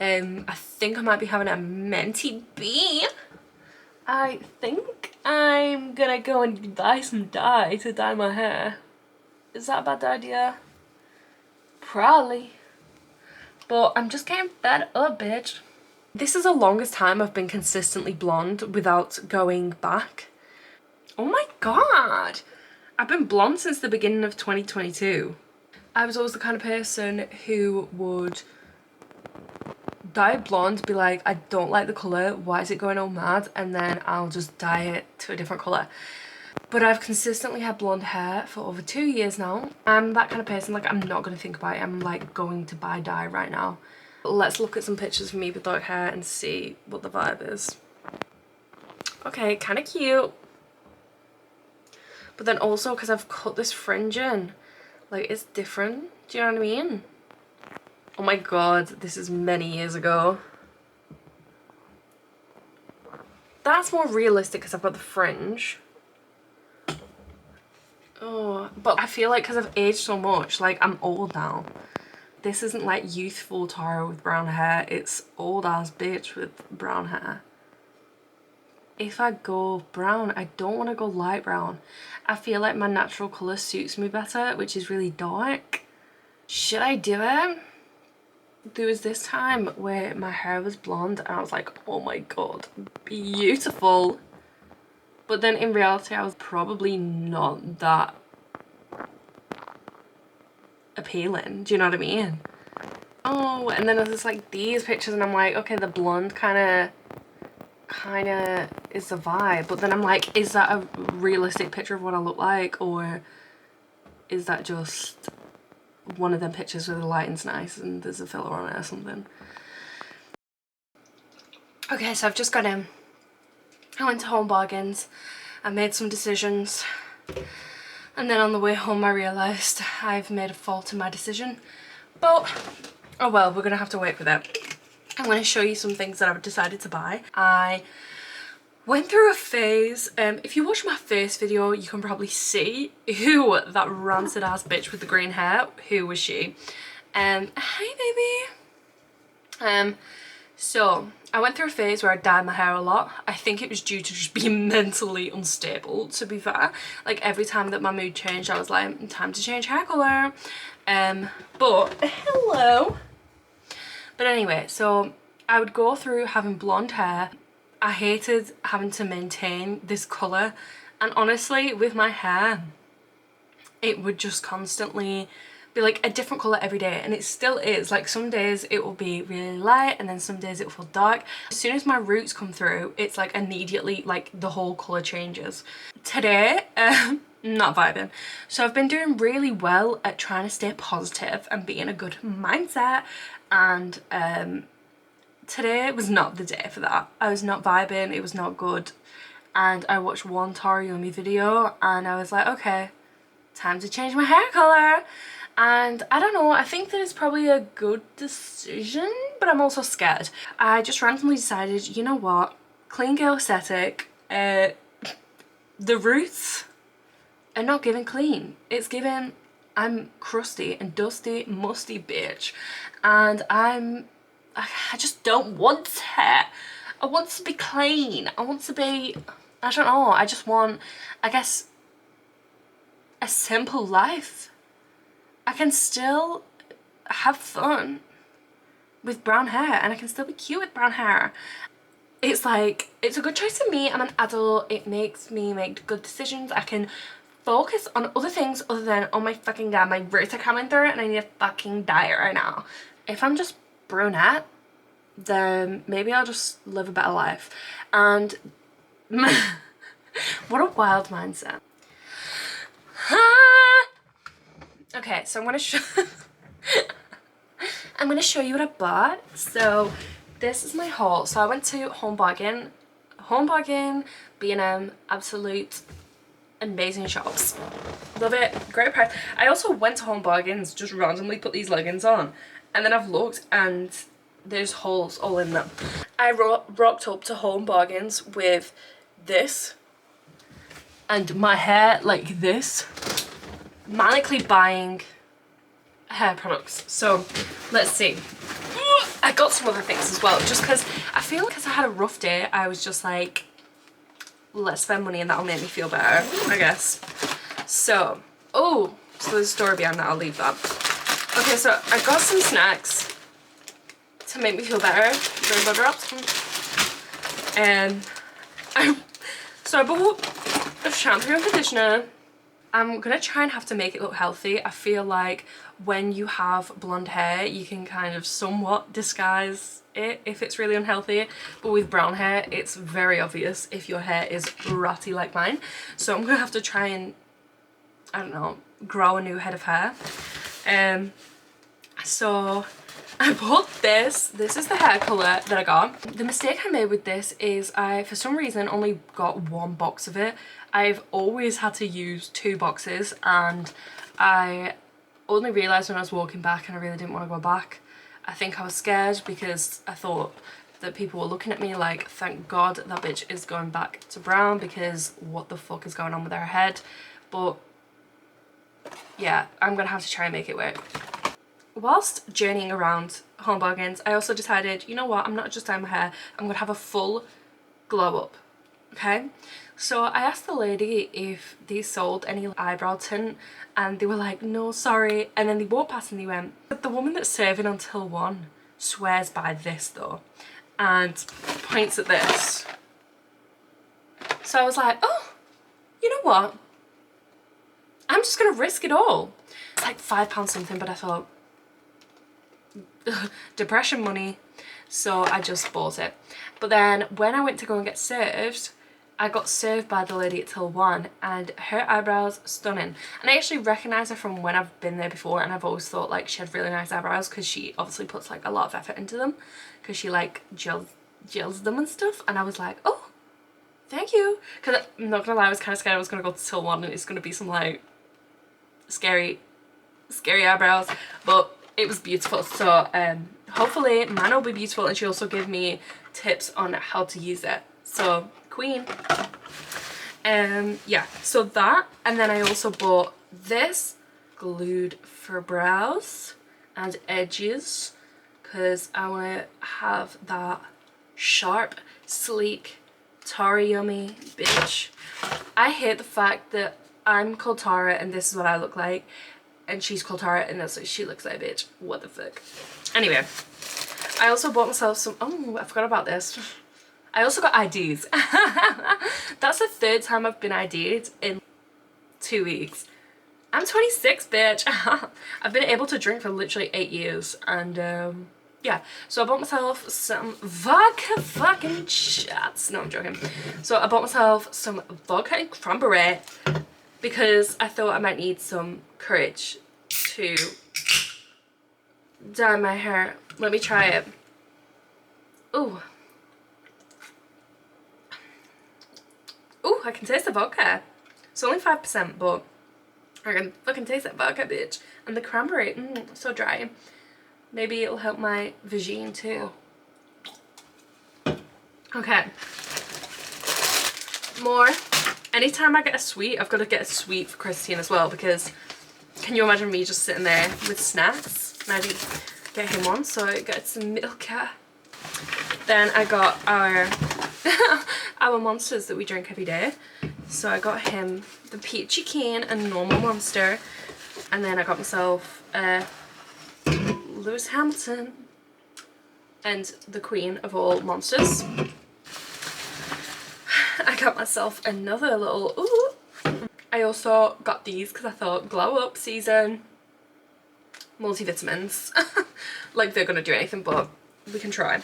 I think I might be having a minty bee. I think I'm gonna go and buy some dye to dye my hair. Is that a bad idea? Probably. But I'm just getting fed up, bitch. This is the longest time I've been consistently blonde without going back. Oh my god! I've been blonde since the beginning of 2022. I was always the kind of person who would dye it blonde, be like, I don't like the colour, why is it going all mad? And then I'll just dye it to a different colour. But I've consistently had blonde hair for over 2 years now. I'm that kind of person, like, I'm not going to think about it. I'm like going to buy dye right now. Let's look at some pictures of me with dark hair and see what the vibe is. Okay, kind of cute. But then also, because I've cut this fringe in, like, it's different. Do you know what I mean? Oh my god, this is many years ago. That's more realistic because I've got the fringe. Oh, but I feel like because I've aged so much, like, I'm old now. This isn't like youthful Tara with brown hair, it's old ass bitch with brown hair. If I go brown, I don't want to go light brown. I feel like my natural colour suits me better, which is really dark. Should I do it? There was this time where my hair was blonde and I was like, oh my god, beautiful. But then in reality, I was probably not that appealing. Do you know what I mean? Oh, and then there's like these pictures and I'm like, okay, the blonde kind of is the vibe. But then I'm like, is that a realistic picture of what I look like? Or is that just one of them pictures where the lighting's nice and there's a filler on it or something? Okay, so I've just got in. I went to Home Bargains. I made some decisions. And then on the way home I realised I've made a fault in my decision. But, oh well, we're going to have to wait for that. I'm going to show you some things that I've decided to buy. I went through a phase. If you watch my face video, you can probably see who that rancid ass bitch with the green hair, who was she. Hi baby. So I went through a phase where I dyed my hair a lot. I think it was due to just being mentally unstable, to be fair. Like every time that my mood changed, I was like, time to change hair colour. But hello. But anyway, so I would go through having blonde hair. I hated having to maintain this colour. And honestly, with my hair, it would just constantly be like a different colour every day, and it still is. Like some days it will be really light and then some days it will feel dark. As soon as my roots come through, it's like immediately like the whole colour changes. Today, not vibing. So I've been doing really well at trying to stay positive and be in a good mindset, and today was not the day for that. I was not vibing, it was not good, and I watched one Tara Yumi video and I was like, okay, time to change my hair colour. And I don't know, I think that it's probably a good decision, but I'm also scared. I just randomly decided, you know what, clean girl aesthetic, the roots are not giving clean. It's giving, I'm crusty and dusty, musty bitch, and I just don't want it. I want to be clean. I want to be, I don't know, I just want, I guess, a simple life. I can still have fun with brown hair and I can still be cute with brown hair. It's like, it's a good choice for me. I'm an adult. It makes me make good decisions. I can focus on other things other than, oh my fucking god, my roots are coming through and I need a fucking diet right now. If I'm just brunette, then maybe I'll just live a better life. And what a wild mindset. Okay, so I'm gonna show you what I bought. So this is my haul. So I went to Home Bargain, B&M, absolute amazing shops. Love it, great price. I also went to Home Bargains, just randomly put these leggings on, and then I've looked and there's holes all in them. I rocked up to Home Bargains with this and my hair like this, manically buying hair products. So let's see. I got some other things as well, just because I feel like, because I had a rough day, I was just like, let's spend money and that'll make me feel better, I guess. So, oh, so there's a story behind that, I'll leave that. Okay, so I got some snacks to make me feel better. Rainbow drops. And I bought a shampoo and conditioner. I'm gonna try and have to make it look healthy. I feel like when you have blonde hair, you can kind of somewhat disguise it if it's really unhealthy. But with brown hair, it's very obvious if your hair is ratty like mine. So I'm gonna have to try and, I don't know, grow a new head of hair. So I bought this. This is the hair colour that I got. The mistake I made with this is I, for some reason, only got one box of it. I've always had to use 2 boxes, and I only realised when I was walking back and I really didn't want to go back. I think I was scared because I thought that people were looking at me like, thank God that bitch is going back to brown, because what the fuck is going on with her head? But yeah, I'm gonna have to try and make it work. Whilst journeying around Home Bargains, I also decided, you know what, I'm not just dyeing my hair, I'm gonna have a full glow up, okay? So I asked the lady if they sold any eyebrow tint, and they were like, no, sorry. And then they walked past and they went, the woman that's serving until 1 swears by this though, and points at this. So I was like, oh, you know what? I'm just gonna risk it all. It's like £5 something, but I thought, depression money, so I just bought it. But then when I went to go and get served, I got served by the lady at till 1, and her eyebrows stunning. And I actually recognise her from when I've been there before, and I've always thought like she had really nice eyebrows, because she obviously puts like a lot of effort into them, because she like gels them and stuff. And I was like, oh, thank you, because I'm not gonna lie, I was kind of scared I was gonna go to till 1 and it's gonna be some like scary eyebrows, but it was beautiful. So hopefully mine will be beautiful, and she also gave me tips on how to use it. So queen. Yeah, so that, and then I also bought this glued for brows and edges, because I want to have that sharp, sleek, Tara yummy bitch. I hate the fact that I'm called Tara and this is what I look like, and she's called Tara and that's what she looks like, bitch. What the fuck? Anyway, I also bought myself some, oh, I forgot about this. I also got IDs. That's the 3rd time I've been ID'd in 2 weeks. I'm 26, bitch. I've been able to drink for literally 8 years, and yeah. So I bought myself some vodka fucking shots. No, I'm joking. So I bought myself some vodka and cranberry because I thought I might need some courage to dye my hair. Let me try it. Ooh. Ooh, I can taste the vodka. It's only 5%, but I can fucking taste that vodka, bitch. And the cranberry, so dry. Maybe it'll help my vagine too. Okay. More. Anytime I get a sweet, I've got to get a sweet for Christine as well, because can you imagine me just sitting there with snacks? And I didn't get him one, so I got some Milka. Then I got our our monsters that we drink every day. So I got him the Peachy Cane and normal monster. And then I got myself Lewis Hamilton and the queen of all monsters. I got myself another little, ooh. I also got these because I thought glow up season, multivitamins. Like they're gonna do anything, but we can try.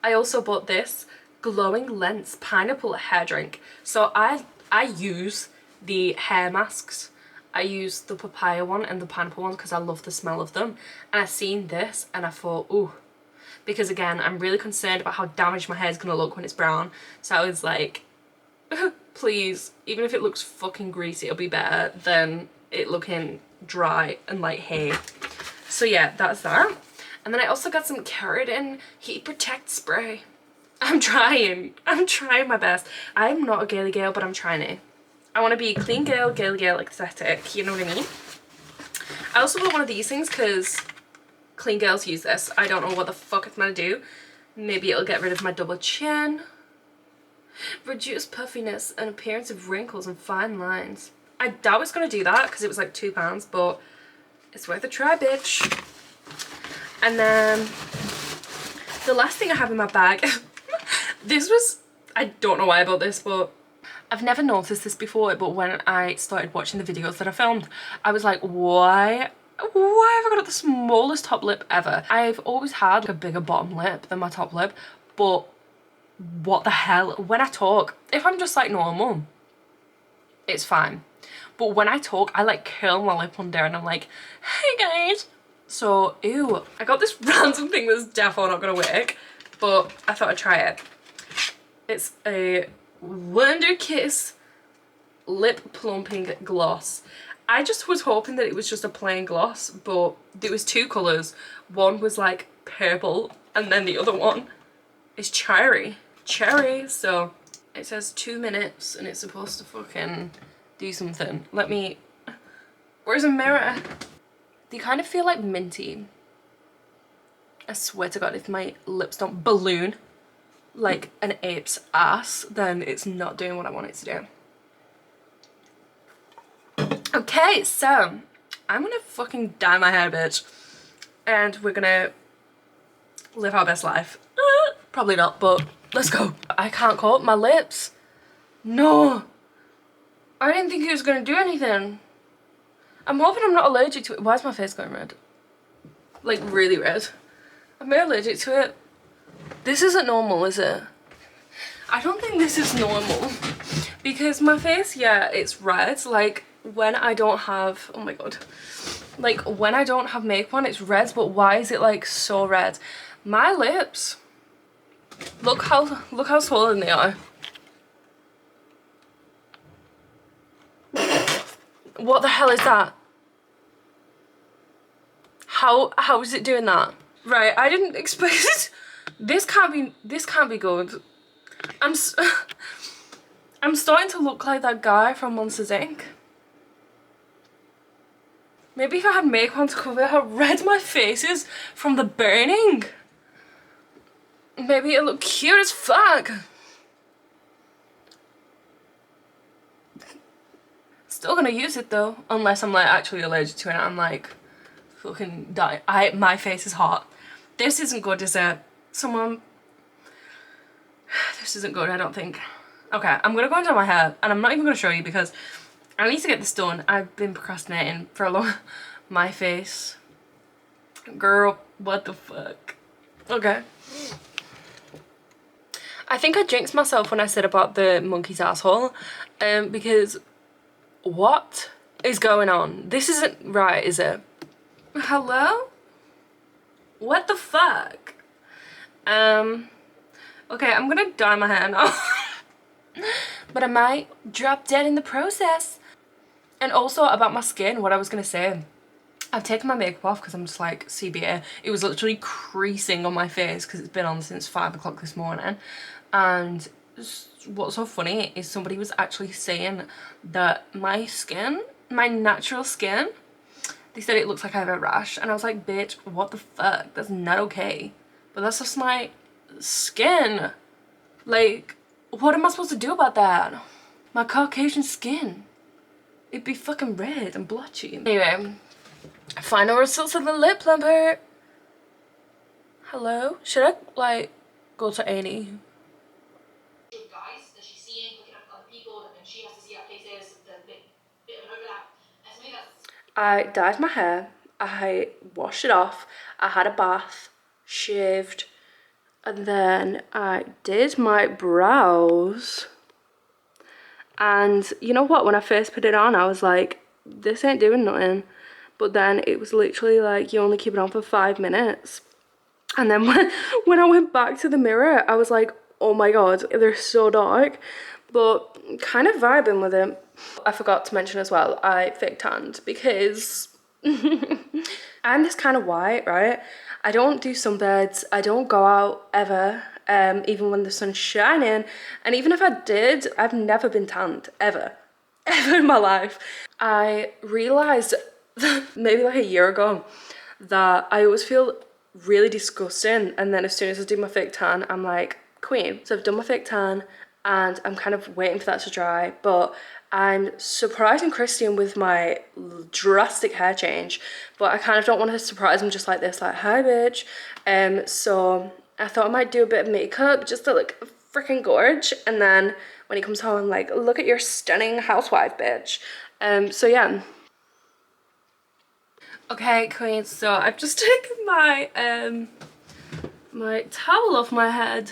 I also bought this glowing lens pineapple hair drink. So I use the hair masks. I use the papaya one and the pineapple one because I love the smell of them. And I seen this and I thought, ooh, because again, I'm really concerned about how damaged my hair is gonna look when it's brown. So I was like, please, even if it looks fucking greasy, it'll be better than it looking dry and like hay. So yeah, that's that. And then I also got some keratin heat protect spray. I'm trying my best. I'm not a girly girl, but I'm trying to. I want to be clean girl, girly girl aesthetic, you know what I mean? I also bought one of these things because clean girls use this. I don't know what the fuck it's gonna do. Maybe it'll get rid of my double chin. Reduce puffiness and appearance of wrinkles and fine lines. I doubt it's gonna do that because it was like £2, but it's worth a try, bitch. And then the last thing I have in my bag, this was, I don't know why I bought this, but I've never noticed this before, but when I started watching the videos that I filmed, I was like, why have I got the smallest top lip ever? I've always had a bigger bottom lip than my top lip, but what the hell? When I talk, if I'm just like normal, it's fine. But when I talk, I like curl my lip under and I'm like, hey guys. So, ew. I got this random thing that's definitely not gonna work, but I thought I'd try it. It's a Wonder Kiss lip plumping gloss. I just was hoping that it was just a plain gloss, but there was two colours. One was like purple and then the other one is cherry. So it says 2 minutes and it's supposed to fucking do something. Let me, where's a mirror? They kind of feel like minty. I swear to God, if my lips don't balloon like an ape's ass, then it's not doing what I want it to do. Okay, so I'm gonna fucking dye my hair, bitch. And we're gonna live our best life. Probably not, but let's go. I can't cope, my lips. No. I didn't think it was gonna do anything. I'm hoping I'm not allergic to it. Why is my face going red? Like really red. Am I allergic to it? This isn't normal, is it? I don't think this is normal. Because my face, yeah, it's red. Like when I don't have, oh my God. Like when I don't have makeup on, it's red, but why is it like so red? My lips, look how swollen they are. What the hell is that? How is it doing that? Right, I didn't expect it. This can't be good. I'm starting to look like that guy from Monsters Inc. Maybe if I had makeup on to cover how red my face is from the burning. Maybe it'll look cute as fuck. Still gonna use it though, unless I'm like actually allergic to it and I'm like fucking die. My face is hot. This isn't good, is it? Someone, this isn't good, I don't think. Okay, I'm gonna go and dye my hair and I'm not even gonna show you because I need to get this done. I've been procrastinating for a long. My face, girl, what the fuck? Okay. I think I jinxed myself when I said about the monkey's asshole, because what is going on? This isn't right, is it? Hello? What the fuck? Okay, I'm gonna dye my hair now. But I might drop dead in the process. And also about my skin, what I was gonna say. I've taken my makeup off because I'm just like CBA. It was literally creasing on my face because it's been on since 5 o'clock this morning. And what's so funny is somebody was actually saying that my skin, my natural skin, they said it looks like I have a rash. And I was like, bitch, what the fuck? That's not okay. But that's just my skin. Like, what am I supposed to do about that? My Caucasian skin. It'd be fucking red and blotchy. Anyway, final results of the lip plumper. Hello? Should I, like, go to A&E? Guys that she's seeing, looking at other people, and she has to see at places, there's a bit of an overlap. And to me that's... I dyed my hair. I washed it off. I had a bath, shaved, and then I did my brows. And you know what, when I first put it on, I was like, this ain't doing nothing. But then it was literally like, you only keep it on for 5 minutes. And then when I went back to the mirror, I was like, oh my God, they're so dark. But kind of vibing with it. I forgot to mention as well, I fake tanned because I'm this kind of white, right? I don't do sunbeds. I don't go out ever. Even when the sun's shining, and even if I did, I've never been tanned ever in my life. I realized maybe like a year ago that I always feel really disgusting, and then as soon as I do my fake tan, I'm like, queen. So I've done my fake tan and I'm kind of waiting for that to dry, but I'm surprising Christian with my drastic hair change, but I kind of don't want to surprise him just like this, like, hi bitch. So I thought I might do a bit of makeup just to look freaking gorge, and then when he comes home, I'm like, look at your stunning housewife, bitch. So yeah. Okay, queen, so I've just taken my my towel off my head.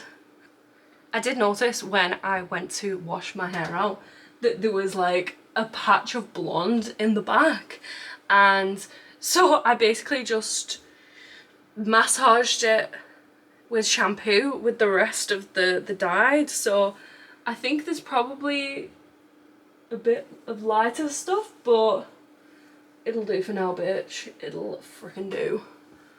I did notice when I went to wash my hair out that there was like a patch of blonde in the back, and so I basically just massaged it with shampoo with the rest of the dyed. So I think there's probably a bit of lighter stuff, but it'll do for now, bitch. It'll freaking do.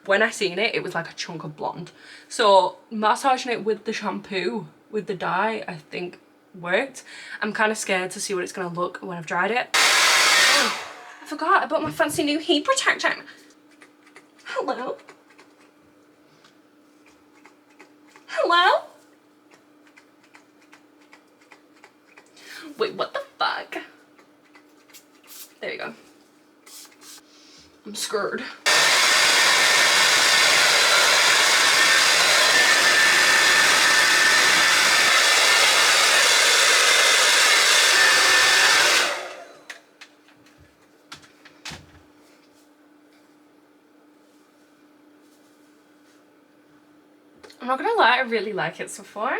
When I seen it, it was like a chunk of blonde. So massaging it with the shampoo, with the dye, I think worked. I'm kind of scared to see what it's gonna look when I've dried it. Oh, I forgot, I bought my fancy new heat protection. Hello? Hello? Wait, what the fuck? There you go. I'm scared. I'm not gonna lie, I really like it so far.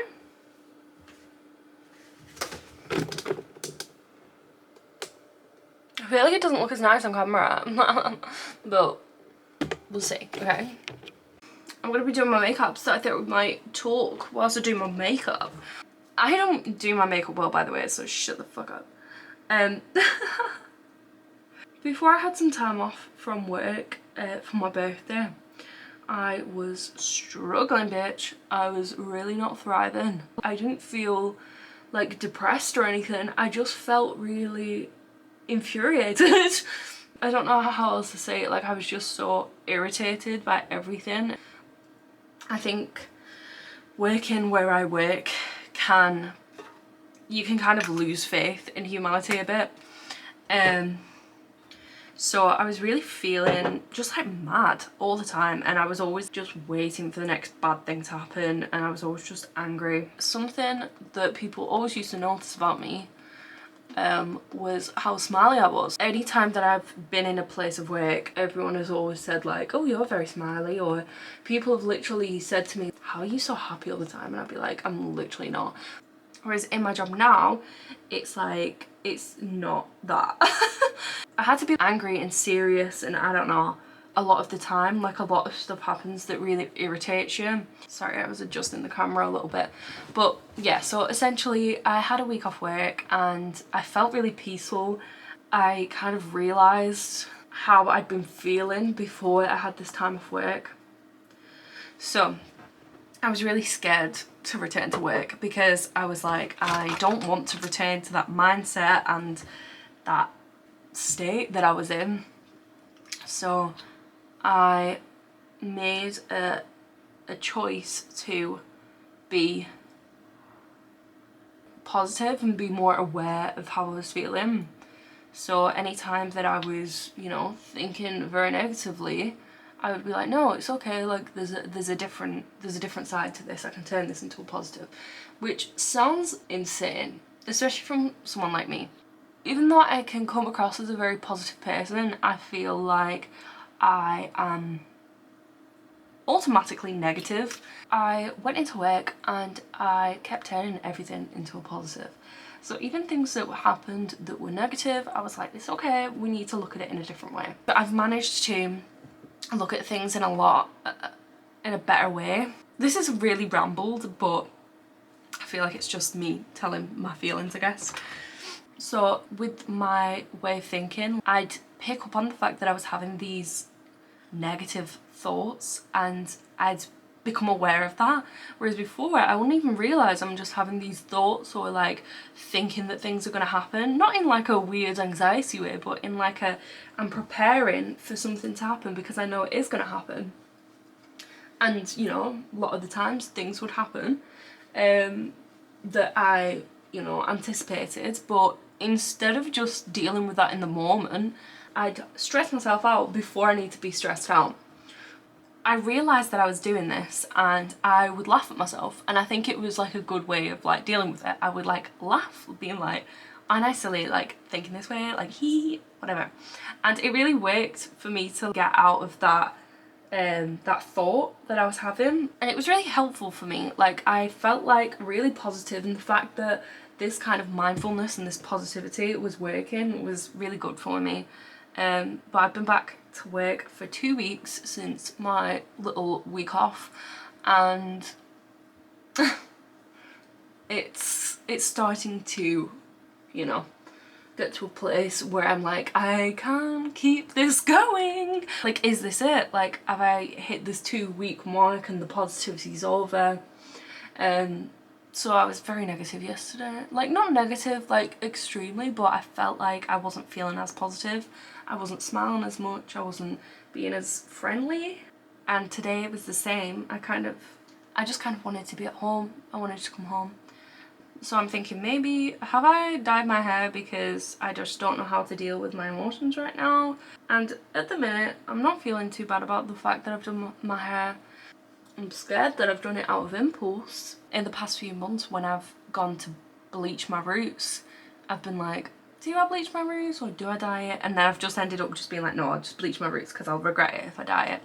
I feel like it doesn't look as nice on camera, but we'll see, okay? I'm gonna be doing my makeup, so I thought we might talk whilst I do my makeup. I don't do my makeup well, by the way, so shut the fuck up. Before I had some time off from work for my birthday, I was struggling, bitch. I was really not thriving. I didn't feel like depressed or anything. I just felt really infuriated. I don't know how else to say it. Like, I was just so irritated by everything. I think working where I work you can kind of lose faith in humanity a bit. So I was really feeling just like mad all the time, and I was always just waiting for the next bad thing to happen, and I was always just angry. Something that people always used to notice about me was how smiley I was. Anytime that I've been in a place of work, everyone has always said like, oh, you're very smiley, or people have literally said to me, how are you so happy all the time? And I'd be like, I'm literally not. Whereas in my job now, it's like, it's not that. I had to be angry and serious, and I don't know, a lot of the time. Like, a lot of stuff happens that really irritates you. Sorry, I was adjusting the camera a little bit. But yeah, so essentially I had a week off work and I felt really peaceful. I kind of realised how I'd been feeling before I had this time off work. So I was really scared to return to work because I was like, I don't want to return to that mindset and that state that I was in. So I made a choice to be positive and be more aware of how I was feeling. So anytime that I was, you know, thinking very negatively, I would be like, no, it's okay, like there's a different side to this. I can turn this into a positive. Which sounds insane, especially from someone like me. Even though I can come across as a very positive person, I feel like I am automatically negative. I went into work and I kept turning everything into a positive. So even things that happened that were negative, I was like, it's okay, we need to look at it in a different way. But I've managed to look at things in a better way. This is really rambled, but I feel like it's just me telling my feelings, I guess. So with my way of thinking, I'd pick up on the fact that I was having these negative thoughts, and I'd become aware of that, whereas before I wouldn't even realise I'm just having these thoughts or like thinking that things are going to happen, not in like a weird anxiety way, but in like a I'm preparing for something to happen because I know it is going to happen. And you know, a lot of the times things would happen that I, you know, anticipated, but instead of just dealing with that in the moment, I'd stress myself out before I need to be stressed out. I realised that I was doing this and I would laugh at myself, and I think it was like a good way of like dealing with it. I would like laugh, being like, aren't I silly, like thinking this way, like hee, whatever. And it really worked for me to get out of that that thought that I was having, and it was really helpful for me. Like I felt like really positive, and the fact that this kind of mindfulness and this positivity was working was really good for me. But I've been back to work for 2 weeks since my little week off, and it's starting to, you know, get to a place where I'm like, I can't keep this going. Like, is this it? Like, have I hit this 2-week mark and the positivity's over? So I was very negative yesterday. Like, not negative, like, extremely, but I felt like I wasn't feeling as positive. I wasn't smiling as much. I wasn't being as friendly. And today it was the same. I just kind of wanted to be at home. I wanted to come home. So I'm thinking, maybe have I dyed my hair because I just don't know how to deal with my emotions right now? And at the minute, I'm not feeling too bad about the fact that I've done my hair. I'm scared that I've done it out of impulse. In the past few months when I've gone to bleach my roots, I've been like, do I bleach my roots or do I dye it? And then I've just ended up just being like, no, I'll just bleach my roots because I'll regret it if I dye it.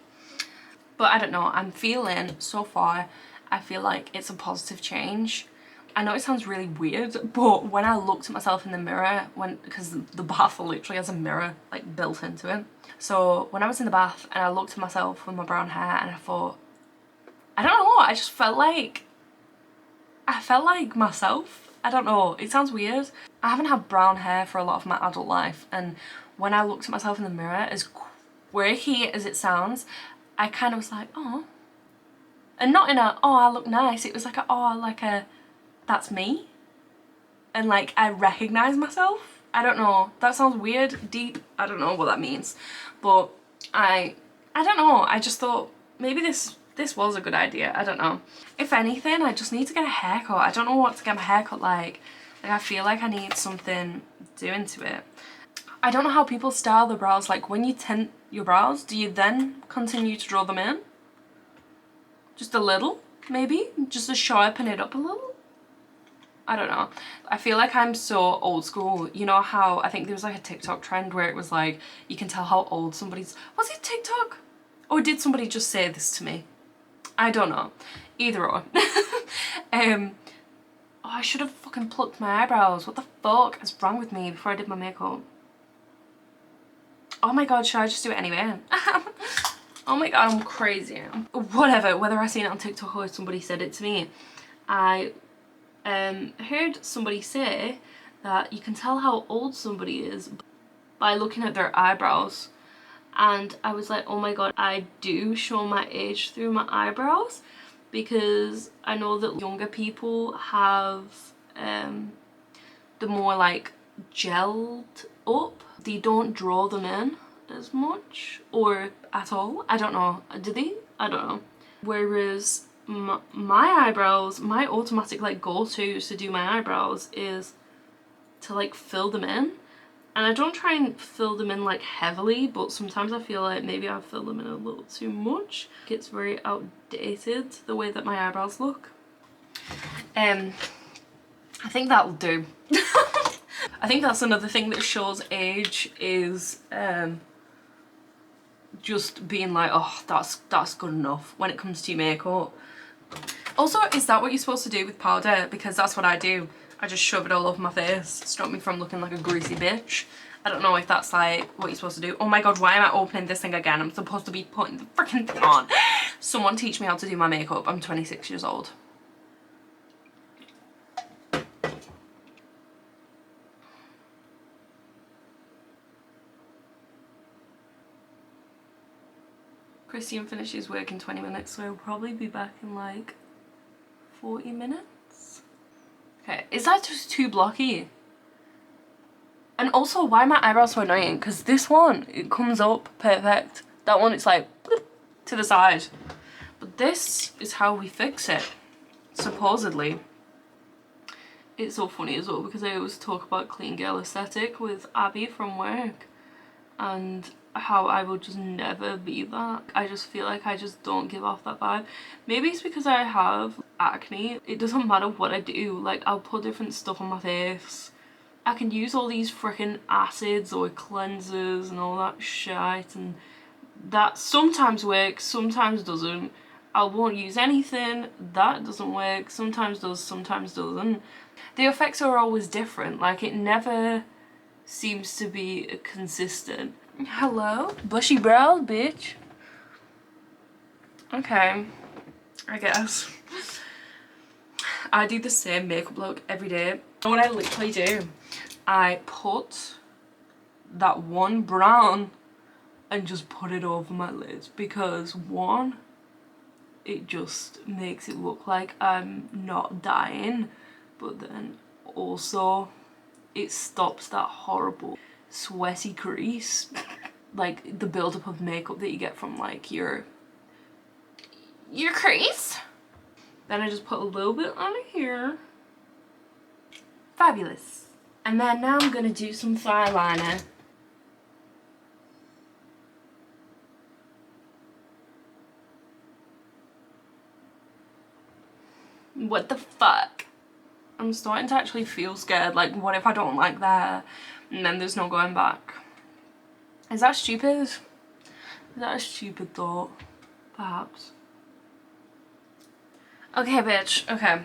But I don't know, I'm feeling, so far, I feel like it's a positive change. I know it sounds really weird, but when I looked at myself in the mirror, because the bath literally has a mirror like built into it. So when I was in the bath and I looked at myself with my brown hair and I thought, I don't know, I felt like myself. I don't know, it sounds weird. I haven't had brown hair for a lot of my adult life, and when I looked at myself in the mirror, as quirky as it sounds, I kind of was like, oh. And not in a, oh, I look nice, it was like a, oh, like a, that's me. And like I recognize myself. I don't know, that sounds weird, deep, I don't know what that means, but I don't know, I just thought maybe this was a good idea. I don't know, if anything I just need to get a haircut. I don't know what to get my haircut like I feel like I need something doing to it. I don't know how people style the brows. Like when you tint your brows, do you then continue to draw them in just a little, maybe just to sharpen it up a little? I don't know. I feel like I'm so old school. You know how I think there was like a TikTok trend where it was like, you can tell how old somebody's... Was it TikTok? Or did somebody just say this to me? I don't know. Either or. Oh, I should have fucking plucked my eyebrows. What the fuck is wrong with me before I did my makeup? Oh my god, should I just do it anyway? Oh my god, I'm crazy. Whatever, whether I seen it on TikTok or somebody said it to me, I heard somebody say that you can tell how old somebody is by looking at their eyebrows, and I was like, oh my god, I do show my age through my eyebrows, because I know that younger people have the more like gelled up, they don't draw them in as much or at all. I don't know, do they? I don't know. Whereas my eyebrows, my automatic like go-to to do my eyebrows is to like fill them in, and I don't try and fill them in like heavily, but sometimes I feel like maybe I fill them in a little too much. It's very outdated the way that my eyebrows look. I think that'll do. I think that's another thing that shows age, is just being like, oh, that's good enough when it comes to your makeup. Also, is that what you're supposed to do with powder? Because that's what I do. I just shove it all over my face to stop me from looking like a greasy bitch. I don't know if that's like what you're supposed to do. Oh my god, why am I opening this thing again? I'm supposed to be putting the freaking thing on. Someone teach me how to do my makeup. I'm 26 years old. Christian finishes work in 20 minutes, so he'll probably be back in like 40 minutes. Okay, is that just too blocky? And also, why are my eyebrows so annoying? Because this one, it comes up perfect. That one, it's like bloop, to the side. But this is how we fix it, supposedly. It's so funny as well because I always talk about clean girl aesthetic with Abby from work and how I will just never be that. I just feel like I just don't give off that vibe. Maybe it's because I have acne. It doesn't matter what I do, like I'll put different stuff on my face. I can use all these freaking acids or cleansers and all that shit, and that sometimes works, sometimes doesn't. I won't use anything, that doesn't work, sometimes does, sometimes doesn't. The effects are always different, like it never seems to be consistent. Hello? Bushy brows, bitch. Okay, I guess. I do the same makeup look every day. And what I literally do, I put that one brown and just put it over my lids because one, it just makes it look like I'm not dying, but then also it stops that horrible sweaty crease, like the buildup of makeup that you get from like your crease. Then I just put a little bit on here. Fabulous. And then now I'm gonna do some eyeliner. What the fuck? I'm starting to actually feel scared. Like, what if I don't like that? And then there's no going back. Is that stupid? Is that a stupid thought? Perhaps. Okay, bitch. Okay.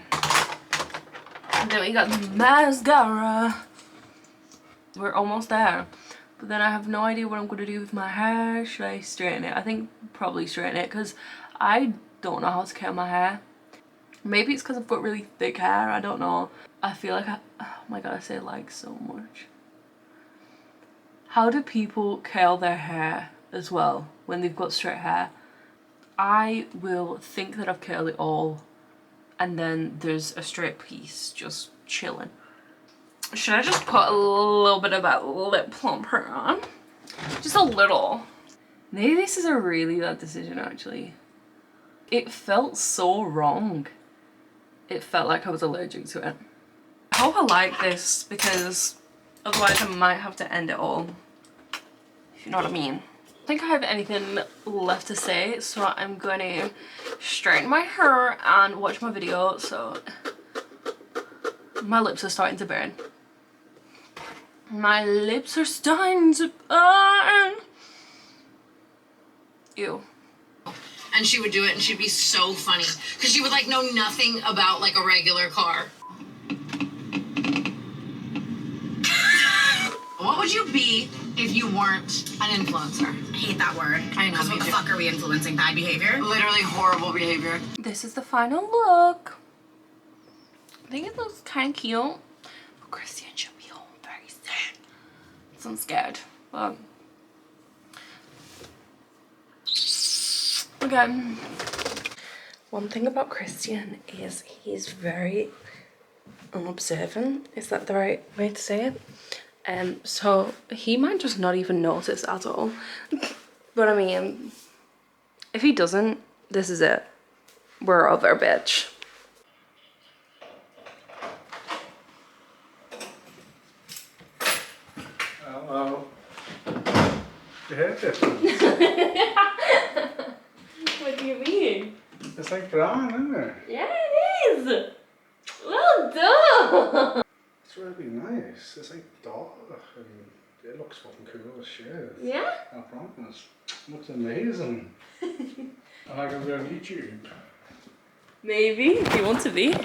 Then we got the mascara. We're almost there. But then I have no idea what I'm going to do with my hair. Should I straighten it? I think probably straighten it because I don't know how to curl my hair. Maybe it's because I've got really thick hair, I don't know. I feel like oh my god, I say like so much. How do people curl their hair as well when they've got straight hair? I will think that I've curled it all and then there's a straight piece just chilling. Should I just put a little bit of that lip plumper on? Just a little. Maybe this is a really bad decision actually. It felt so wrong. It felt like I was allergic to it. I hope I like this because otherwise I might have to end it all. If you know what I mean. I think I have anything left to say, so I'm going to straighten my hair and watch my video. So my lips are starting to burn. My lips are starting to burn. Ew. And she would do it and she'd be so funny because she would like know nothing about like a regular car. What would you be if you weren't an influencer? I hate that word. I know. Because what the fuck are we influencing? Bad behavior? Literally horrible behavior. This is the final look. I think it looks kind of cute. But Christian should be home very soon. So I'm scared. But okay. One thing about Christian is he's very unobservant. Is that the right way to say it? So he might just not even notice at all. But I mean, if he doesn't, this is it. We're over, bitch. Hello. Your hair different. What do you mean? It's like brown, isn't it? Yeah, it is. Well done. It's really nice. It's like dark and it looks fucking cool as shit. Yeah? I promise. It looks amazing. Am I gonna be on YouTube? Maybe, if you want to be.